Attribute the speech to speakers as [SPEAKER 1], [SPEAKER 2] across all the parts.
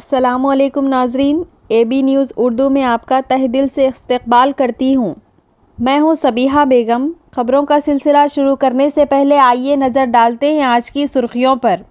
[SPEAKER 1] السلام علیکم ناظرین، اے بی نیوز اردو میں آپ کا تہہ دل سے استقبال کرتی ہوں۔ میں ہوں سبیحہ بیگم۔ خبروں کا سلسلہ شروع کرنے سے پہلے آئیے نظر ڈالتے ہیں آج کی سرخیوں پر۔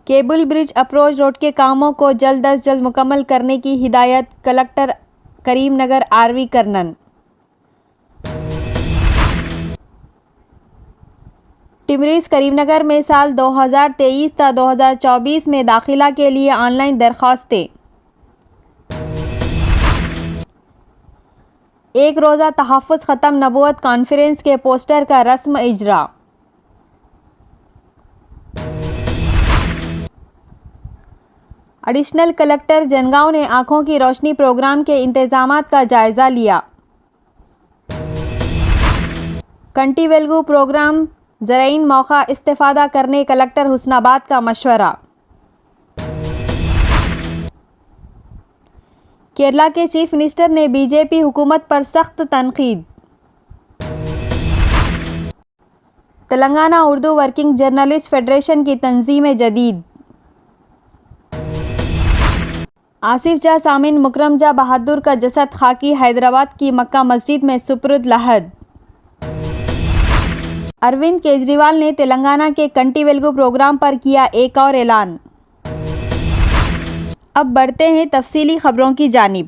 [SPEAKER 1] کیبل برج اپروچ روڈ کے کاموں کو جلد از جلد مکمل کرنے کی ہدایت، collector Karimnagar R V Karnan. ٹمریز کریم نگر میں سال 2023 تا 2024 میں داخلہ کے لیے آن لائن درخواستیں۔ ایک روزہ تحفظ ختم نبوت کانفرنس کے پوسٹر کا رسم اجرا۔ ایڈیشنل کلکٹر جنگاؤں نے آنکھوں کی روشنی پروگرام کے انتظامات کا جائزہ لیا۔ کنٹی ویلگو پروگرام زائرین موقع استفادہ کرنے کلکٹر حسن آباد کا مشورہ۔ کیرلا کے چیف منسٹر نے بی جے پی حکومت پر سخت تنقید۔ Telangana Urdu working journalist federation کی تنظیم جدید۔ آصف جاہ سامن مکرم جاہ بہادر کا جسد خاکی حیدرآباد کی مکہ مسجد میں سپرد لحد۔ اروند کیجریوال نے تلنگانہ کے کنٹی ویلگو پروگرام پر کیا ایک اور اعلان۔ اب بڑھتے ہیں تفصیلی خبروں کی جانب۔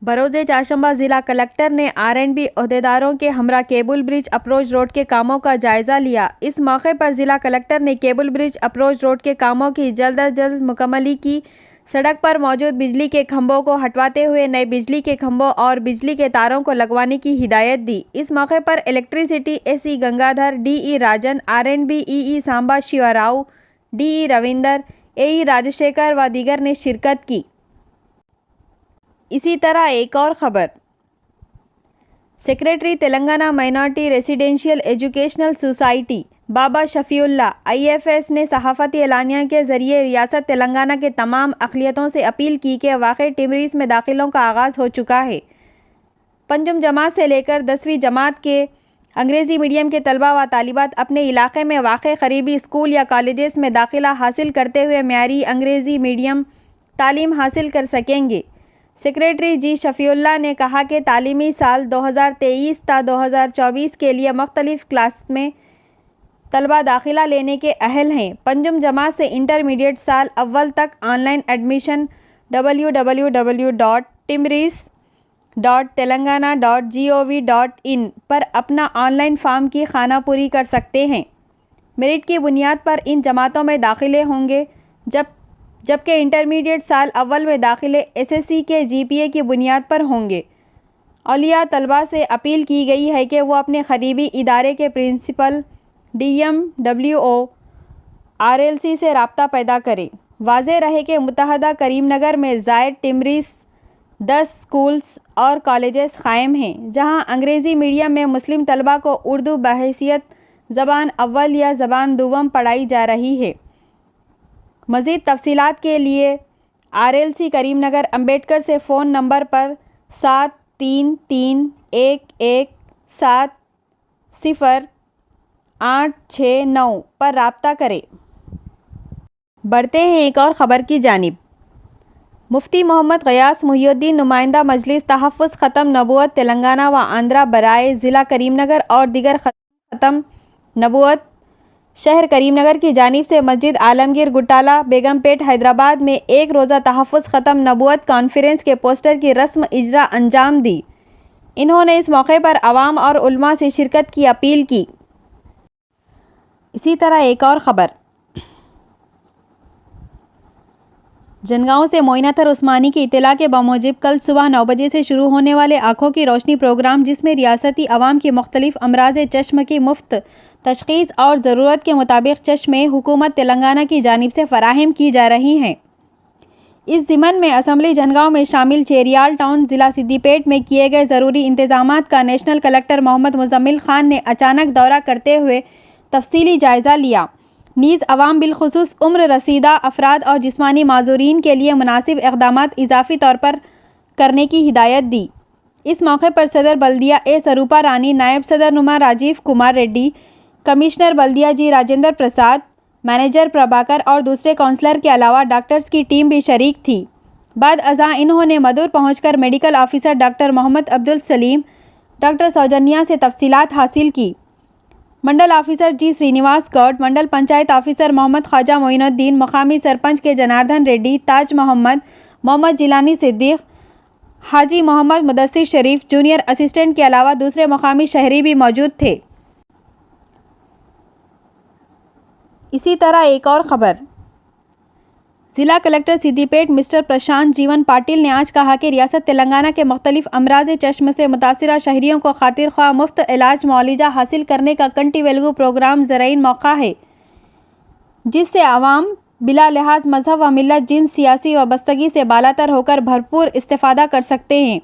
[SPEAKER 1] بروز چہارشنبہ ضلع کلکٹر نے آر&بی عہدیداروں کے ہمراہ کیبل برج اپروچ روڈ کے کاموں کا جائزہ لیا۔ اس موقع پر ضلع کلکٹر نے کیبل برج اپروچ روڈ کے کاموں کی جلد از جلد مکملی کی، سڑک پر موجود بجلی کے کھمبوں کو ہٹواتے ہوئے نئے بجلی کے کھمبوں اور بجلی کے تاروں کو لگوانے کی ہدایت دی۔ اس موقع پر الیکٹریسٹی اے سی گنگادھر، ڈی ای راجن، آر&بی ای ای سامبا شیوا راؤ، ڈی ای رویندر، اے ای راجشیکھر و دیگر نے شرکت کی۔ اسی طرح ایک اور خبر۔ Secretary Telangana minority residential educational society بابا شفیع اللہ IFS نے صحافتی اعلامیہ کے ذریعے ریاست تلنگانہ کے تمام اقلیتوں سے اپیل کی کہ واقع ٹمریز میں داخلوں کا آغاز ہو چکا ہے۔ پنجم جماعت سے لے کر 10ویں جماعت کے انگریزی میڈیم کے طلبہ و طالبات اپنے علاقے میں واقع قریبی اسکول یا کالجز میں داخلہ حاصل کرتے ہوئے معیاری انگریزی میڈیم تعلیم حاصل کر سکیں گے۔ سیکریٹری جی شفیع اللہ نے کہا کہ تعلیمی سال 2023 تا 2024 کے لیے مختلف کلاس میں طلبہ داخلہ لینے کے اہل ہیں۔ پنجم جماعت سے انٹرمیڈیٹ سال اول تک آن لائن ایڈمیشن www.timrees.telangana.gov.in پر اپنا آن لائن فارم کی خانہ پوری کر سکتے ہیں۔ میرٹ کی بنیاد پر ان جماعتوں میں داخلے ہوں گے، جبکہ انٹرمیڈیٹ سال اول میں داخلے SSC کے GPA کی بنیاد پر ہوں گے۔ اولیاء طلبہ سے اپیل کی گئی ہے کہ وہ اپنے قریبی ادارے کے پرنسپل، DM، WO، RLC سے رابطہ پیدا کریں۔ واضح رہے کہ متحدہ کریم نگر میں زائد ٹمریز 10 اسکولز اور کالجز قائم ہیں، جہاں انگریزی میڈیم میں مسلم طلبہ کو اردو بحیثیت زبان اول یا زبان دوم پڑھائی جا رہی ہے۔ مزید تفصیلات کے لیے RLC کریم نگر امبیڈکر سے فون نمبر پر 7331170869 پر رابطہ کریں۔ بڑھتے ہیں ایک اور خبر کی جانب۔ مفتی محمد غیاث محی الدین نمائندہ مجلس تحفظ ختم نبوت تلنگانہ و آندھرا برائے ضلع کریم نگر اور دیگر ختم نبوت شہر کریم نگر کی جانب سے مسجد عالمگیر گٹالہ بیگم پیٹ حیدرآباد میں ایک روزہ تحفظ ختم نبوت کانفرنس کے پوسٹر کی رسم اجرا انجام دی۔ انہوں نے اس موقع پر عوام اور علماء سے شرکت کی اپیل کی۔ اسی طرح ایک اور خبر۔ جنگاؤں سے معین اطہر عثمانی کی اطلاع کے بموجب کل صبح 9 بجے سے شروع ہونے والے آنکھوں کی روشنی پروگرام، جس میں ریاستی عوام کی مختلف امراض چشم کی مفت تشخیص اور ضرورت کے مطابق چشمیں حکومت تلنگانہ کی جانب سے فراہم کی جا رہی ہیں۔ اس ضمن میں اسمبلی جنگاؤں میں شامل چیریال ٹاؤن ضلع سدی پیٹ میں کیے گئے ضروری انتظامات کا نیشنل کلکٹر محمد مزمل خان نے اچانک دورہ کرتے ہوئے تفصیلی جائزہ لیا۔ نیز عوام بالخصوص عمر رسیدہ افراد اور جسمانی معذورین کے لیے مناسب اقدامات اضافی طور پر کرنے کی ہدایت دی۔ اس موقع پر صدر بلدیہ اے سروپا رانی، نائب صدر نما راجیو کمار ریڈی، کمشنر بلدیہ جی راجندر پرساد، مینیجر پربھاکر اور دوسرے کونسلر کے علاوہ ڈاکٹرز کی ٹیم بھی شریک تھی۔ بعد ازاں انہوں نے مدور پہنچ کر میڈیکل آفیسر ڈاکٹر محمد عبدالسلیم، ڈاکٹر سوجنیا سے تفصیلات حاصل کی۔ منڈل آفیسر جی سرینیواس گوڈ، منڈل پنچایت آفیسر محمد خواجہ معین الدین، مقامی سرپنچ کے جناردھن ریڈی، تاج محمد، محمد جیلانی صدیق، حاجی محمد مدثر شریف، جونیئر اسسٹنٹ کے علاوہ دوسرے مقامی شہری بھی موجود تھے۔ اسی طرح ایک اور خبر۔ ضلع کلکٹر سدی پیٹ مسٹر پرشانت جیون پاٹل نے آج کہا کہ ریاست تلنگانہ کے مختلف امراض چشم سے متاثرہ شہریوں کو خاطر خواہ مفت علاج معالجہ حاصل کرنے کا کنٹی ویلگو پروگرام زرعین موقع ہے، جس سے عوام بلا لحاظ مذہب و ملت، جنس، سیاسی وابستگی سے بالاتر ہو کر بھرپور استفادہ کر سکتے ہیں۔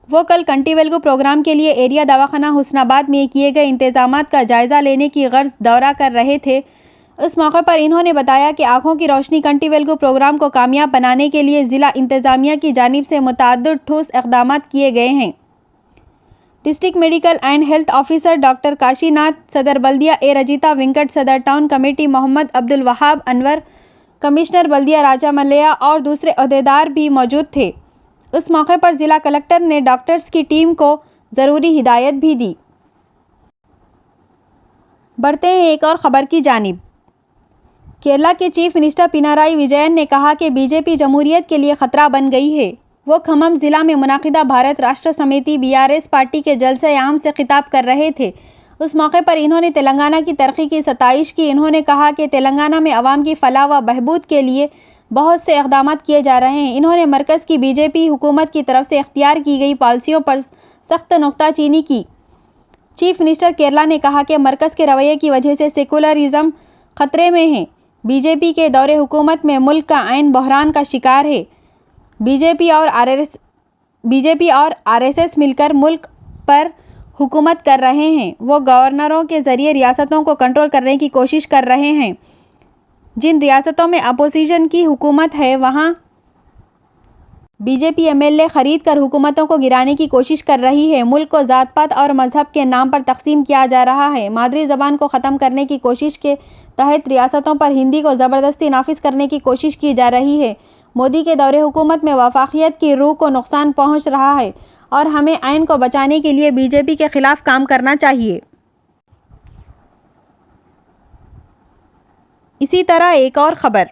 [SPEAKER 1] وہ کل کنٹی ویلگو پروگرام کے لیے ایریا دواخانہ حسن آباد میں کیے گئے انتظامات کا جائزہ لینے کی غرض دورہ کر رہے تھے۔ اس موقع پر انہوں نے بتایا کہ آنکھوں کی روشنی کنٹی ویلگو پروگرام کو کامیاب بنانے کے لیے ضلع انتظامیہ کی جانب سے متعدد ٹھوس اقدامات کیے گئے ہیں۔ District medical and health officer doctor Kashi Nath, صدر بلدیہ اے رجیتا وینکٹ، صدر ٹاؤن کمیٹی محمد عبدالوہاب انور، کمشنر بلدیہ راجا ملیہ اور دوسرے عہدیدار بھی موجود تھے۔ اس موقع پر ضلع کلکٹر نے ڈاکٹرز کی ٹیم کو ضروری ہدایت بھی دی۔ بڑھتے ہیں ایک اور خبر کی جانب۔ کیرالہ کے چیف منسٹر پنارائی وجین نے کہا کہ بی جے پی جمہوریت کے لیے خطرہ بن گئی ہے۔ وہ کھمم ضلع میں منعقدہ بھارت راشٹر سمیتی BRS پارٹی کے جلسہ عام سے خطاب کر رہے تھے۔ اس موقع پر انہوں نے تلنگانہ کی ترقی کی ستائش کی۔ انہوں نے کہا کہ تلنگانہ میں عوام کی فلاح و بہبود کے لیے بہت سے اقدامات کیے جا رہے ہیں۔ انہوں نے مرکز کی BJP حکومت کی طرف سے اختیار کی گئی پالیسیوں پر سخت نکتہ چینی کی۔ چیف منسٹر کیرالہ نے کہا کہ مرکز کے رویے کی وجہ سے سیکولرزم خطرے میں ہے۔ BJP کے دور حکومت میں ملک کا عین بحران کا شکار ہے۔ BJP اور RSS مل کر ملک پر حکومت کر رہے ہیں۔ وہ گورنروں کے ذریعے ریاستوں کو کنٹرول کرنے کی کوشش کر رہے ہیں۔ جن ریاستوں میں اپوزیشن کی حکومت ہے وہاں BJP MLA خرید کر حکومتوں کو گرانے کی کوشش کر رہی ہے۔ ملک کو ذات پات اور مذہب کے نام پر تقسیم کیا جا رہا ہے۔ مادری زبان کو ختم کرنے کی کوشش کے تحت ریاستوں پر ہندی کو زبردستی نافذ کرنے کی کوشش کی جا رہی ہے۔ مودی کے دور حکومت میں وفاقیت کی روح کو نقصان پہنچ رہا ہے اور ہمیں آئین کو بچانے کے لیے BJP کے خلاف کام کرنا چاہیے۔ اسی طرح ایک اور خبر۔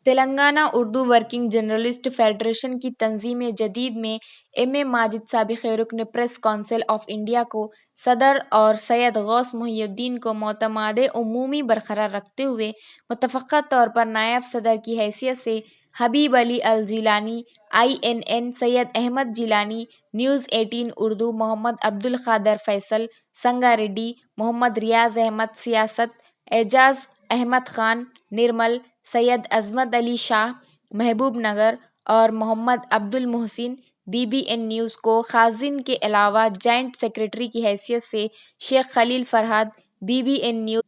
[SPEAKER 2] Telangana Urdu working journalist federation کی تنظیم جدید میں M.A. ماجد سابق رکن پریس کونسل آف انڈیا کو صدر اور سید غوث محی الدین کو معتمد عمومی برقرار رکھتے ہوئے متفقہ طور پر نائب صدر کی حیثیت سے حبیب علی الجیلانی، INN سید احمد جیلانی، نیوز 18 اردو محمد عبدالقادر فیصل، سنگا ریڈی، محمد ریاض احمد سیاست، اعجاز احمد خان نرمل، سید عظمت علی شاہ محبوب نگر اور محمد عبد المحسن BBN نیوز کو خازن کے علاوہ جوائنٹ سیکرٹری کی حیثیت سے شیخ خلیل فرحات BBN نیوز،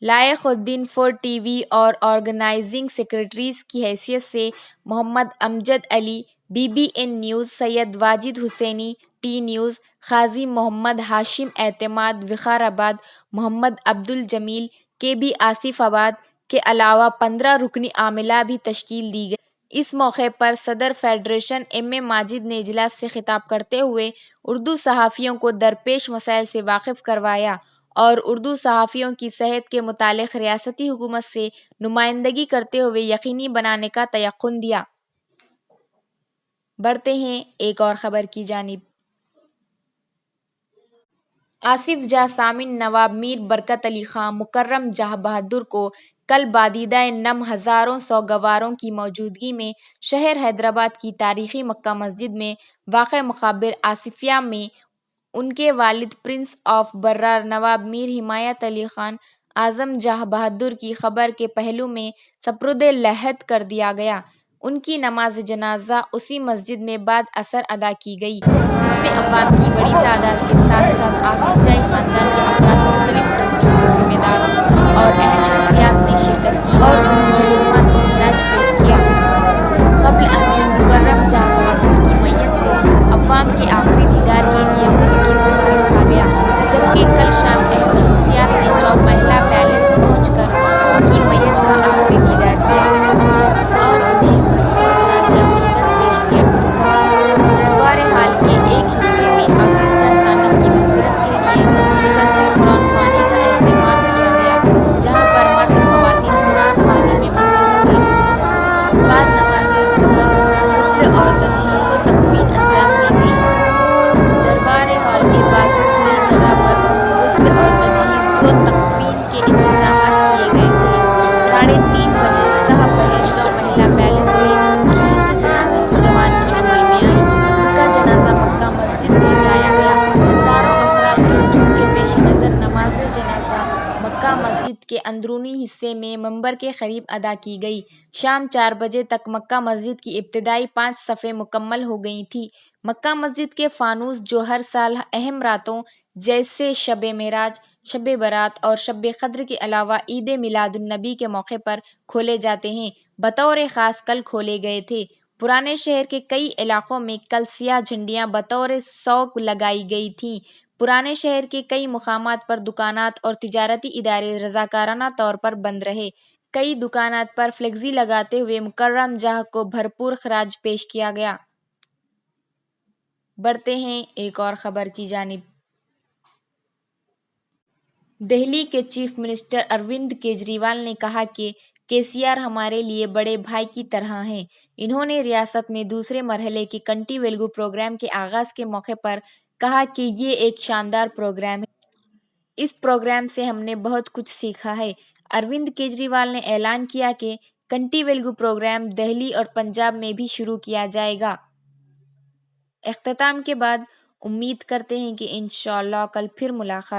[SPEAKER 2] لائق الدین فور TV اور آرگنائزنگ سیکرٹریز کی حیثیت سے محمد امجد علی BBN نیوز، سید واجد حسینی T نیوز، قاضی محمد ہاشم اعتماد وقار آباد، محمد عبد الجمیل KB آصف آباد کے علاوہ 15 رکنی عاملہ بھی تشکیل دی گئی۔ اس موقع پر صدر فیڈریشن M.A. ماجد نے اجلاس سے خطاب کرتے ہوئے اردو صحافیوں کو درپیش مسائل سے واقف کروایا اور اردو صحافیوں کی صحت کے متعلق ریاستی حکومت سے نمائندگی کرتے ہوئے یقینی بنانے کا تیقن دیا۔ بڑھتے ہیں ایک اور خبر کی جانب۔ آصف جاہ سامن نواب میر برکت علی خان مکرم جاہ بہادر کو کل بادیدہ نم ہزاروں سوگواروں کی موجودگی میں شہر حیدرآباد کی تاریخی مکہ مسجد میں واقع مقابر آصفیہ میں ان کے والد پرنس آف برار نواب میر حمایت علی خان اعظم جاہ بہادر کی قبر کے پہلو میں سپرد لحد کر دیا گیا۔ ان کی نماز جنازہ اسی مسجد میں بعد اثر ادا کی گئی، جس میں عوام کی بڑی تعداد کے ساتھ ساتھ آصف جائی خاندان کے افراد مختلف ٹرسٹوں کے ذمہ داروں جگہ پر غسل اور تجہیز و تکفین کے انتظامات کیے گئے تھے۔ 3:30 بجے سہ پہر چومحلہ پیلس سے جلوس جنازے کی روانگی عمل میں آئی۔ ان کا جنازہ مکہ مسجد لے جایا گیا۔ ہزاروں افراد کے ہجوم کے پیش نظر نماز جنازہ مکہ مسجد کے اندرونی حصے میں منبر کے قریب ادا کی گئی۔ شام 4 بجے تک مکہ مسجد کی ابتدائی 5 صفیں مکمل ہو گئی تھیں۔ مکہ مسجد کے فانوس جو ہر سال اہم راتوں جیسے شب معراج، شب برات اور شب قدر کے علاوہ عید میلاد النبی کے موقع پر کھولے جاتے ہیں، بطور خاص کل کھولے گئے تھے۔ پرانے شہر کے کئی علاقوں میں کل سیاہ جھنڈیاں بطور سوگ لگائی گئی تھیں۔ پرانے شہر کے کئی مقامات پر دکانات اور تجارتی ادارے رضاکارانہ طور پر بند رہے۔ کئی دکانات پر فلیکس لگاتے ہوئے مکرم جاہ کو بھرپور خراج پیش کیا گیا۔ بڑھتے ہیں ایک اور خبر کی جانب۔ دہلی کے چیف منسٹر اروند کیجریوال نے کہا کہ KCR ہمارے لیے بڑے بھائی کی طرح ہیں۔ انہوں نے ریاست میں دوسرے مرحلے کے کنٹی ویلگو پروگرام کے آغاز کے موقع پر کہا کہ یہ ایک شاندار پروگرام ہے۔ اس پروگرام سے ہم نے بہت کچھ سیکھا ہے۔ اروند کیجریوال نے اعلان کیا کہ کنٹی ویلگو پروگرام دہلی اور پنجاب میں بھی شروع کیا جائے گا۔ اختتام کے بعد امید کرتے ہیں کہ انشاءاللہ کل پھر ملاقات